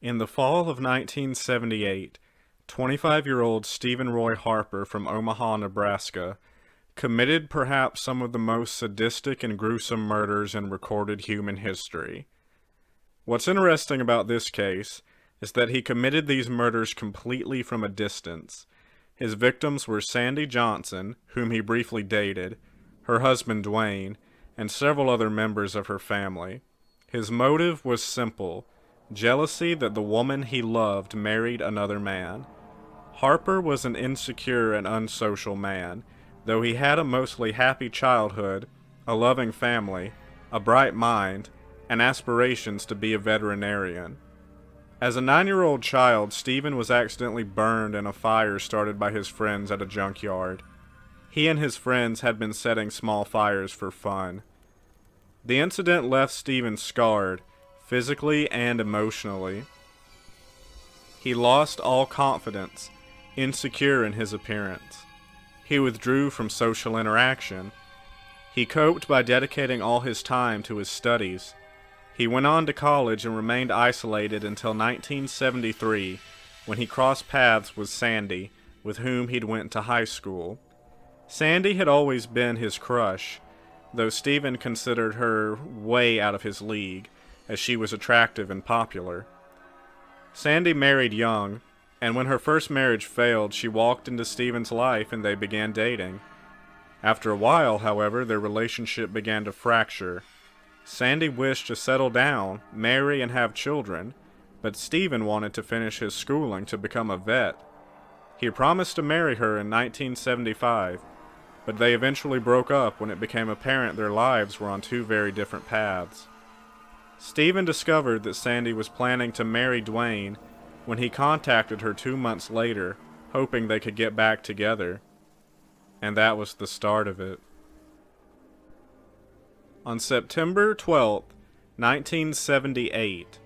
In the fall of 1978, 25-year-old Steven Roy Harper from Omaha, Nebraska, committed perhaps some of the most sadistic and gruesome murders in recorded human history. What's interesting about this case is that he committed these murders completely from a distance. His victims were Sandy Johnson, whom he briefly dated, her husband Dwayne, and several other members of her family. His motive was simple: jealousy that the woman he loved married another man. Harper was an insecure and unsocial man, though he had a mostly happy childhood, a loving family, a bright mind, and aspirations to be a veterinarian. As a 9-year-old child, Stephen was accidentally burned in a fire started by his friends at a junkyard. He and his friends had been setting small fires for fun. The incident left Stephen scarred, physically and emotionally. He lost all confidence, insecure in his appearance. He withdrew from social interaction. He coped by dedicating all his time to his studies. He went on to college and remained isolated until 1973, when he crossed paths with Sandy, with whom he'd went to high school. Sandy had always been his crush, though Stephen considered her way out of his league, as she was attractive and popular. Sandy married young, and when her first marriage failed, she walked into Stephen's life and they began dating. After a while, however, their relationship began to fracture. Sandy wished to settle down, marry, and have children, but Stephen wanted to finish his schooling to become a vet. He promised to marry her in 1975, but they eventually broke up when it became apparent their lives were on two very different paths. Stephen discovered that Sandy was planning to marry Dwayne when he contacted her 2 months later, hoping they could get back together. And that was the start of it. On September 12, 1978,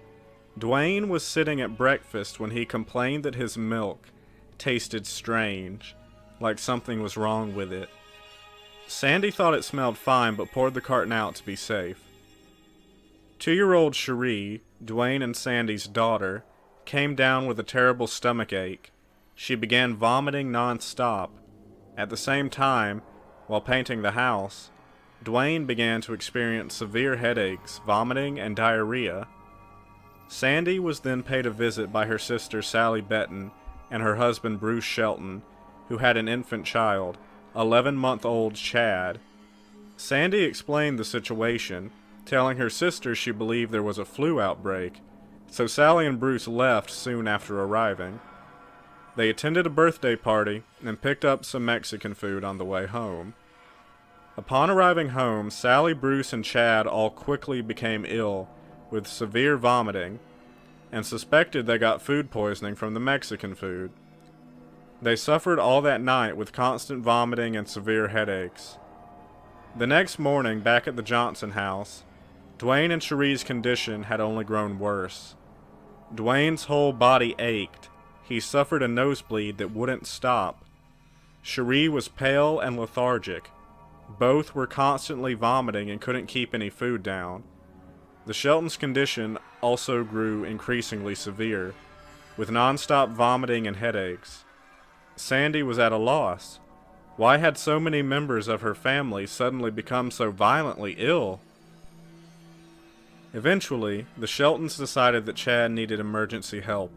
Dwayne was sitting at breakfast when he complained that his milk tasted strange, like something was wrong with it. Sandy thought it smelled fine but poured the carton out to be safe. 2-year-old Cherie, Dwayne and Sandy's daughter, came down with a terrible stomach ache. She began vomiting non-stop. At the same time, while painting the house, Dwayne began to experience severe headaches, vomiting, and diarrhea. Sandy was then paid a visit by her sister Sally Benton and her husband Bruce Shelton, who had an infant child, 11-month-old Chad. Sandy explained the situation, telling her sister she believed there was a flu outbreak, so Sally and Bruce left soon after arriving. They attended a birthday party and picked up some Mexican food on the way home. Upon arriving home, Sally, Bruce, and Chad all quickly became ill with severe vomiting and suspected they got food poisoning from the Mexican food. They suffered all that night with constant vomiting and severe headaches. The next morning, back at the Johnson house, Dwayne and Cherie's condition had only grown worse. Dwayne's whole body ached. He suffered a nosebleed that wouldn't stop. Cherie was pale and lethargic. Both were constantly vomiting and couldn't keep any food down. The Sheltons' condition also grew increasingly severe, with non-stop vomiting and headaches. Sandy was at a loss. Why had so many members of her family suddenly become so violently ill? Eventually, the Sheltons decided that Chad needed emergency help.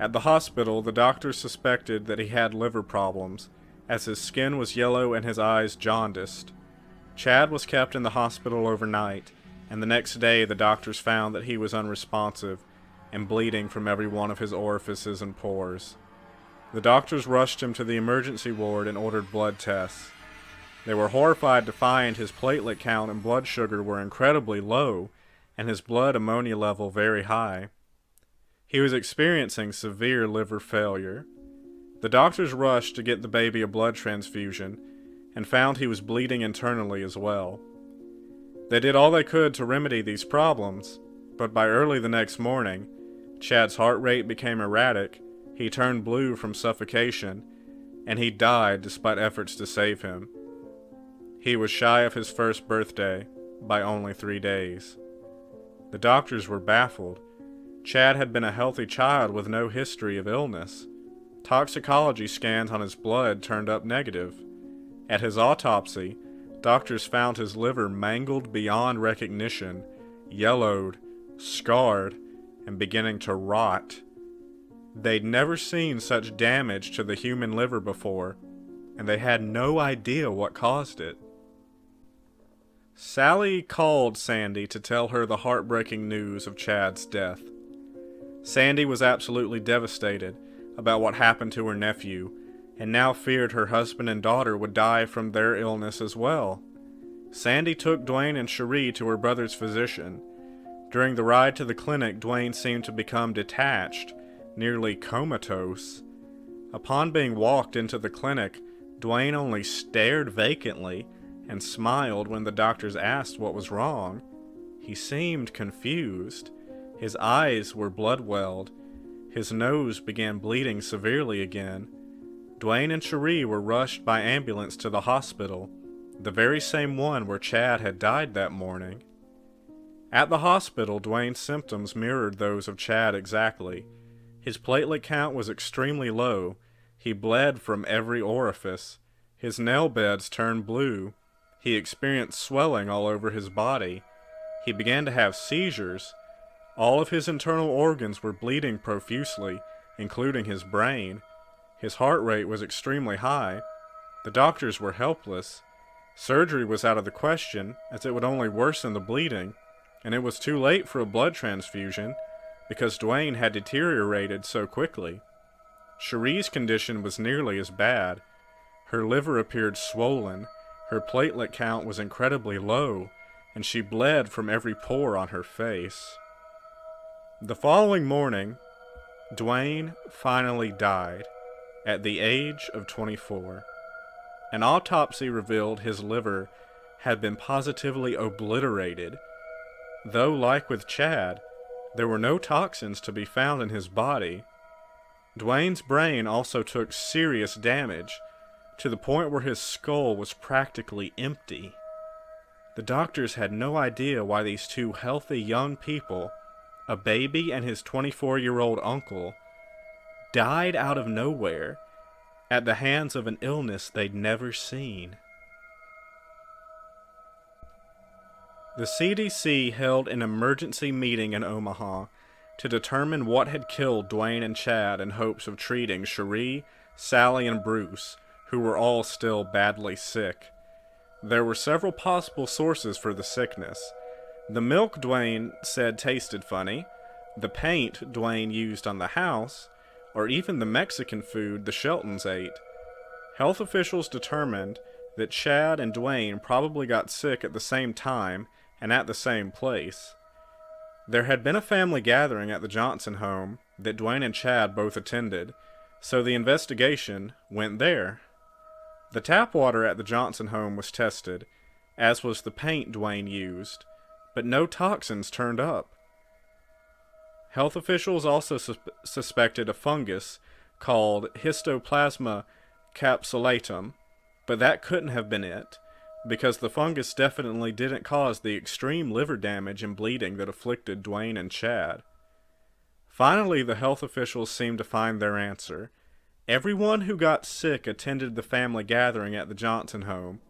At the hospital, the doctors suspected that he had liver problems, as his skin was yellow and his eyes jaundiced. Chad was kept in the hospital overnight, and the next day the doctors found that he was unresponsive and bleeding from every one of his orifices and pores. The doctors rushed him to the emergency ward and ordered blood tests. They were horrified to find his platelet count and blood sugar were incredibly low, and his blood ammonia level very high. He was experiencing severe liver failure. The doctors rushed to get the baby a blood transfusion and found he was bleeding internally as well. They did all they could to remedy these problems, but by early the next morning, Chad's heart rate became erratic, he turned blue from suffocation, and he died despite efforts to save him. He was shy of his first birthday by only 3 days. The doctors were baffled. Chad had been a healthy child with no history of illness. Toxicology scans on his blood turned up negative. At his autopsy, doctors found his liver mangled beyond recognition, yellowed, scarred, and beginning to rot. They'd never seen such damage to the human liver before, and they had no idea what caused it. Sally called Sandy to tell her the heartbreaking news of Chad's death. Sandy was absolutely devastated about what happened to her nephew, and now feared her husband and daughter would die from their illness as well. Sandy took Dwayne and Cherie to her brother's physician. During the ride to the clinic, Dwayne seemed to become detached, nearly comatose. Upon being walked into the clinic, Dwayne only stared vacantly and smiled when the doctors asked what was wrong. He seemed confused. His eyes were blood-welled. His nose began bleeding severely again. Dwayne and Cherie were rushed by ambulance to the hospital, the very same one where Chad had died that morning. At the hospital, Dwayne's symptoms mirrored those of Chad exactly. His platelet count was extremely low. He bled from every orifice. His nail beds turned blue. He experienced swelling all over his body. He began to have seizures. All of his internal organs were bleeding profusely, including his brain. His heart rate was extremely high. The doctors were helpless. Surgery was out of the question, as it would only worsen the bleeding, and it was too late for a blood transfusion, because Dwayne had deteriorated so quickly. Cherie's condition was nearly as bad. Her liver appeared swollen, her platelet count was incredibly low, and she bled from every pore on her face. The following morning, Dwayne finally died, at the age of 24. An autopsy revealed his liver had been positively obliterated. Though, like with Chad, there were no toxins to be found in his body. Dwayne's brain also took serious damage, to the point where his skull was practically empty. The doctors had no idea why these two healthy young people, a baby and his 24-year-old uncle, died out of nowhere at the hands of an illness they'd never seen. The CDC held an emergency meeting in Omaha to determine what had killed Dwayne and Chad in hopes of treating Cherie, Sally, and Bruce, who were all still badly sick. There were several possible sources for the sickness. The milk Dwayne said tasted funny, the paint Dwayne used on the house, or even the Mexican food the Sheltons ate. Health officials determined that Chad and Dwayne probably got sick at the same time and at the same place. There had been a family gathering at the Johnson home that Dwayne and Chad both attended, so the investigation went there. The tap water at the Johnson home was tested, as was the paint Dwayne used, but no toxins turned up. Health officials also suspected a fungus called Histoplasma capsulatum, but that couldn't have been it, because the fungus definitely didn't cause the extreme liver damage and bleeding that afflicted Dwayne and Chad. Finally, the health officials seemed to find their answer. Everyone who got sick attended the family gathering at the Johnson home,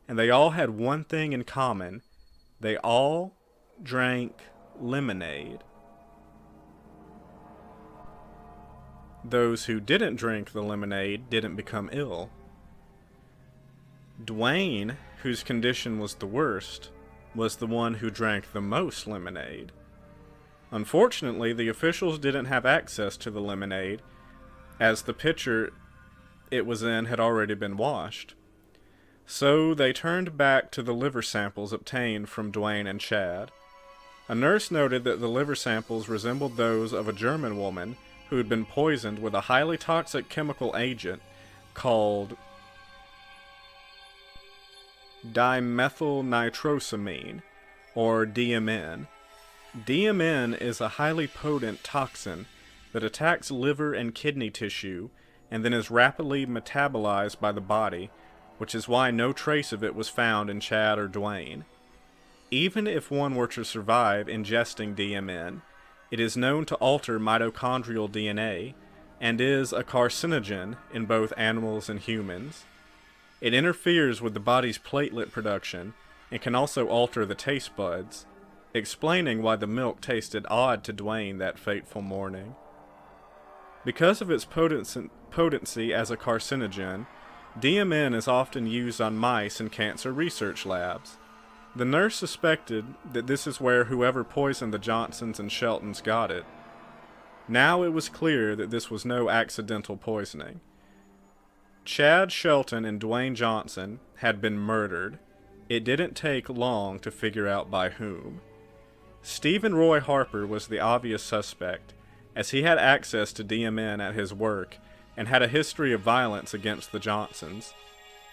and they all had one thing in common. They all drank lemonade. Those who didn't drink the lemonade didn't become ill. Dwayne, whose condition was the worst, was the one who drank the most lemonade. Unfortunately, the officials didn't have access to the lemonade, as the pitcher it was in had already been washed. So they turned back to the liver samples obtained from Dwayne and Chad. A nurse noted that the liver samples resembled those of a German woman who had been poisoned with a highly toxic chemical agent called dimethylnitrosamine, or DMN. DMN is a highly potent toxin that attacks liver and kidney tissue and then is rapidly metabolized by the body, which is why no trace of it was found in Chad or Dwayne. Even if one were to survive ingesting DMN, It is known to alter mitochondrial DNA and is a carcinogen in both animals and humans. It interferes with the body's platelet production and can also alter the taste buds, explaining why the milk tasted odd to Dwayne that fateful morning. Because of its potency as a carcinogen, DMN is often used on mice in cancer research labs. The nurse suspected that this is where whoever poisoned the Johnsons and Sheltons got it. Now it was clear that this was no accidental poisoning. Chad Shelton and Dwayne Johnson had been murdered. It didn't take long to figure out by whom. Steven Roy Harper was the obvious suspect, as he had access to DMN at his work and had a history of violence against the Johnsons.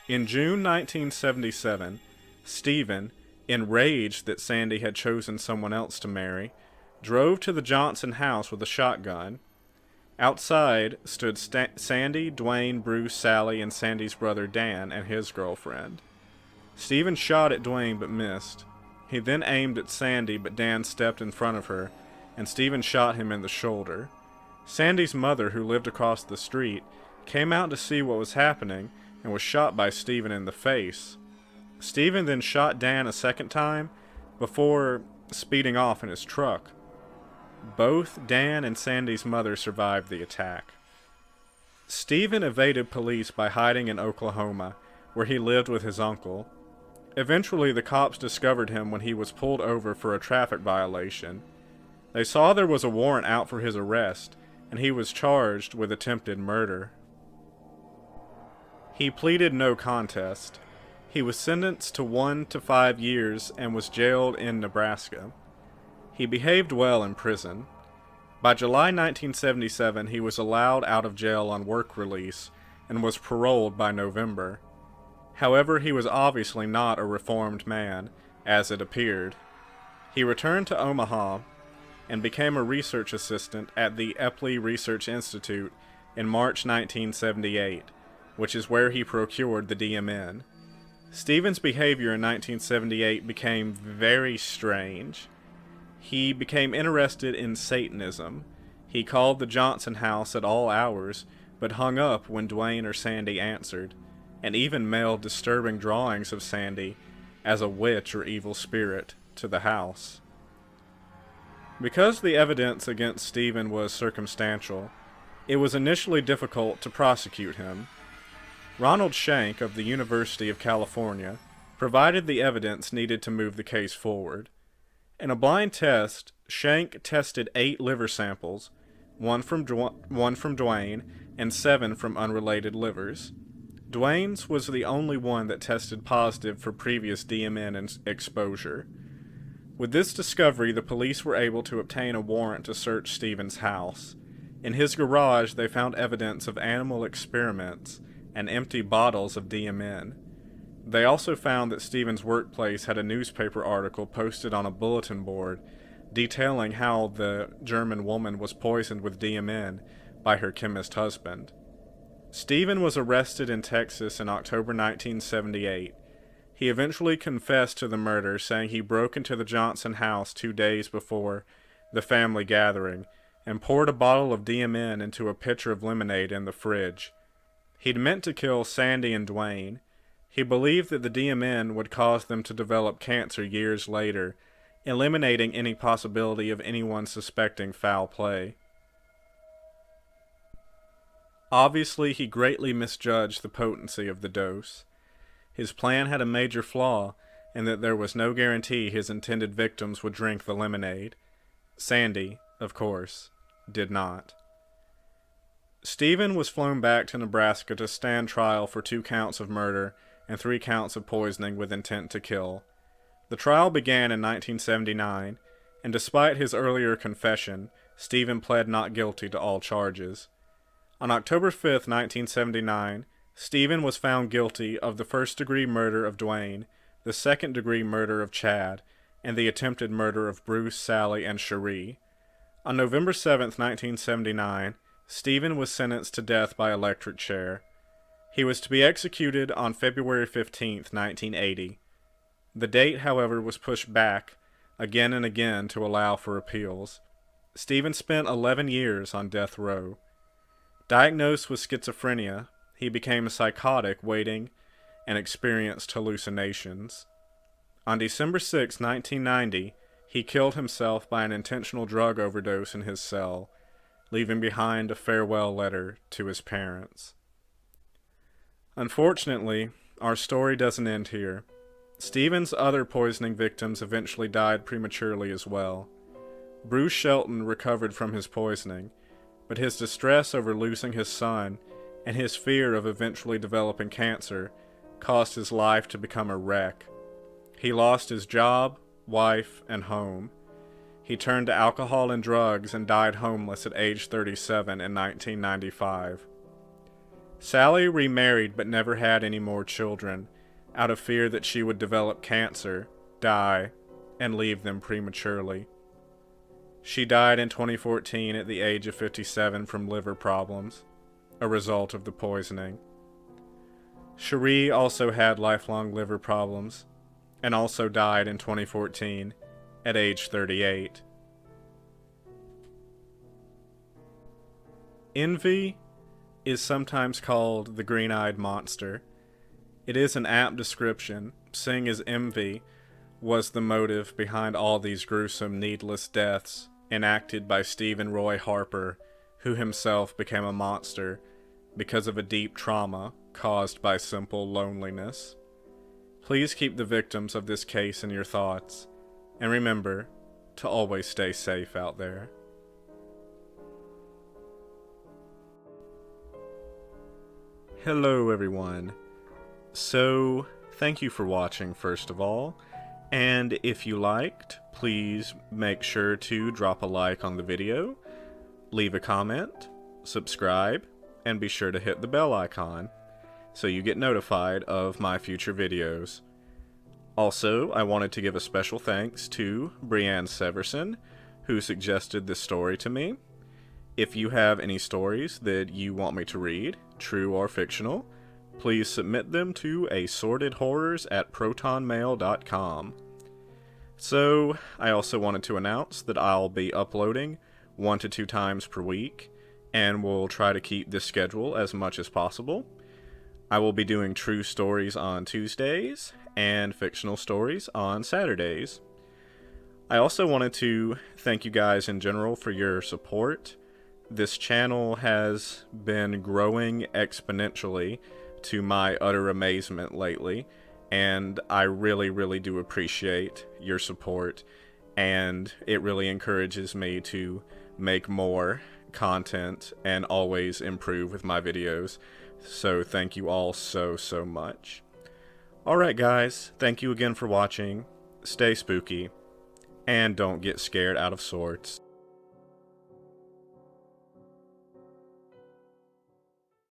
In June 1977, Steven, enraged that Sandy had chosen someone else to marry, drove to the Johnson house with a shotgun. Outside stood Sandy, Dwayne, Bruce, Sally, and Sandy's brother Dan and his girlfriend. Steven shot at Dwayne but missed. He then aimed at Sandy, but Dan stepped in front of her, and Steven shot him in the shoulder. Sandy's mother, who lived across the street, came out to see what was happening and was shot by Steven in the face. Steven then shot Dan a second time before speeding off in his truck. Both Dan and Sandy's mother survived the attack. Steven evaded police by hiding in Oklahoma, where he lived with his uncle. Eventually, the cops discovered him when he was pulled over for a traffic violation. They saw there was a warrant out for his arrest, and he was charged with attempted murder. He pleaded no contest. He was sentenced to 1 to 5 years and was jailed in Nebraska. He behaved well in prison. By July 1977, he was allowed out of jail on work release and was paroled by November. However, he was obviously not a reformed man, as it appeared. He returned to Omaha and became a research assistant at the Epley Research Institute in March 1978, which is where he procured the DMN. Steven's behavior in 1978 became very strange. He became interested in Satanism. He called the Johnson house at all hours, but hung up when Dwayne or Sandy answered, and even mailed disturbing drawings of Sandy as a witch or evil spirit to the house. Because the evidence against Steven was circumstantial, it was initially difficult to prosecute him. Ronald Shank of the University of California provided the evidence needed to move the case forward. In a blind test, Shank tested 8 liver samples, 1 from Dwayne and 7 from unrelated livers. Dwayne's was the only one that tested positive for previous DMN exposure. With this discovery, the police were able to obtain a warrant to search Steven's house. In his garage, they found evidence of animal experiments and empty bottles of DMN. They also found that Steven's workplace had a newspaper article posted on a bulletin board detailing how the German woman was poisoned with DMN by her chemist husband. Steven was arrested in Texas in October 1978. He eventually confessed to the murder, saying he broke into the Johnson house 2 days before the family gathering and poured a bottle of DMN into a pitcher of lemonade in the fridge. He'd meant to kill Sandy and Dwayne. He believed that the DMN would cause them to develop cancer years later, eliminating any possibility of anyone suspecting foul play. Obviously, he greatly misjudged the potency of the dose. His plan had a major flaw, in that there was no guarantee his intended victims would drink the lemonade. Sandy, of course, did not. Steven was flown back to Nebraska to stand trial for 2 counts of murder and 3 counts of poisoning with intent to kill. The trial began in 1979, and despite his earlier confession, Steven pled not guilty to all charges. On October 5, 1979, Steven was found guilty of the first-degree murder of Dwayne, the second-degree murder of Chad, and the attempted murder of Bruce, Sally, and Cherie. On November 7, 1979, Steven was sentenced to death by electric chair. He was to be executed on February 15, 1980. The date, however, was pushed back again and again to allow for appeals. Steven spent 11 years on death row. Diagnosed with schizophrenia, he became a psychotic waiting and experienced hallucinations. On December 6, 1990, he killed himself by an intentional drug overdose in his cell, leaving behind a farewell letter to his parents. Unfortunately, our story doesn't end here. Steven's other poisoning victims eventually died prematurely as well. Bruce Shelton recovered from his poisoning, but his distress over losing his son and his fear of eventually developing cancer caused his life to become a wreck. He lost his job, wife, and home. He turned to alcohol and drugs and died homeless at age 37 in 1995. Sally remarried but never had any more children, out of fear that she would develop cancer, die, and leave them prematurely. She died in 2014 at the age of 57 from liver problems, a result of the poisoning. Cherie also had lifelong liver problems, and also died in 2014 at age 38. Envy is sometimes called the green-eyed monster. It is an apt description, seeing as envy was the motive behind all these gruesome, needless deaths enacted by Steven Roy Harper, who himself became a monster because of a deep trauma caused by simple loneliness. Please keep the victims of this case in your thoughts, and remember to always stay safe out there. Hello everyone. So, thank you for watching first of all, and if you liked, please make sure to drop a like on the video, leave a comment, subscribe, and be sure to hit the bell icon so you get notified of my future videos. Also, I wanted to give a special thanks to Brianne Severson, who suggested this story to me. If you have any stories that you want me to read, true or fictional, please submit them to assortedhorrors@protonmail.com. So, I also wanted to announce that I'll be uploading 1 to 2 times per week, and will try to keep this schedule as much as possible. I will be doing true stories on Tuesdays, and fictional stories on Saturdays. I also wanted to thank you guys in general for your support. This channel has been growing exponentially to my utter amazement lately, and I really do appreciate your support, and it really encourages me to make more content and always improve with my videos. So thank you all so much. Alright guys, thank you again for watching, stay spooky, and don't get scared out of sorts.